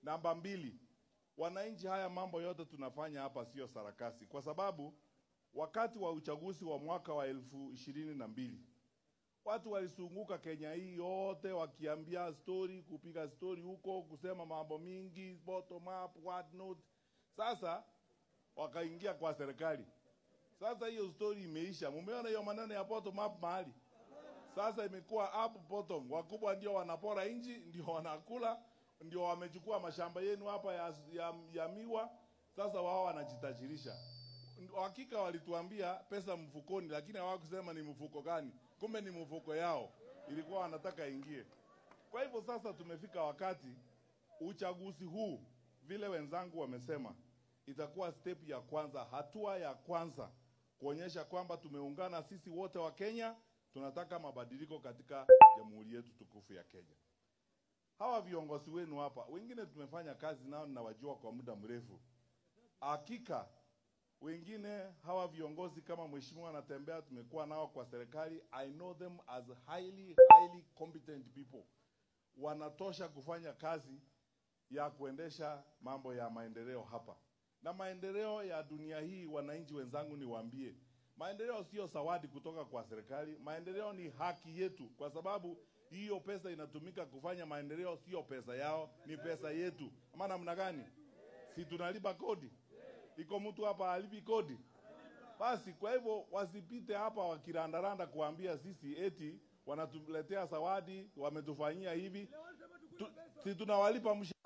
Namba 2, wananchi, haya mambo yote tunafanya hapa sio sarakasi, kwa sababu wakati wa uchaguzi wa mwaka wa 2022 watu walisunguka Kenya hii yote wakiambia story, kupiga story huko, kusema mambo mingi, bottom up, what not. Sasa wakaingia kwa serikali. Sasa hiyo story imeisha. Mumeona hiyo maneno ya bottom up mahali? Sasa imekuwa up bottom. Wakubwa ndio wanapora inji, ndio wanakula, ndio wamechukua mashamba yenu hapa ya miwa. Sasa wao wanajitajirisha. Hakika walituambia pesa mfukoni, lakini hawakusema ni mfuko gani. Kumbe ni mfuko yao, ilikuwa wanataka ingie. Kwa hivyo sasa tumefika wakati uchaguzi huu, vile wenzangu wamesema, itakuwa step ya kwanza, hatua ya kwanza kuonyesha kwamba tumeungana sisi wote wa Kenya, tunataka mabadiliko katika jamhuri yetu tukufu ya Kenya. Hawa viongozi wenu hapa, wengine tumefanya kazi nao na wajua kwa muda mrefu. Hakika wengine hawa viongozi kama mheshimiwa anatembea, tumekuwa nao kwa serikali. I know them as highly competent people. Wanatosha kufanya kazi ya kuendesha mambo ya maendeleo hapa. Na maendeleo ya dunia hii, wananchi wenzangu, niwaambie, maendeleo sio zawadi kutoka kwa serikali. Maendeleo ni haki yetu, kwa sababu hiyo pesa inatumika kufanya maendeleo, sio pesa yao, ni pesa yetu. Ama namna gani? Si tunalipa kodi? Iko mtu hapa alipi kodi? Basi kwa hivyo wasipite hapa wakirandaranda kuambia sisi eti wanatuletea zawadi, wametufanyia hivi. Si tunawalipa mshahara?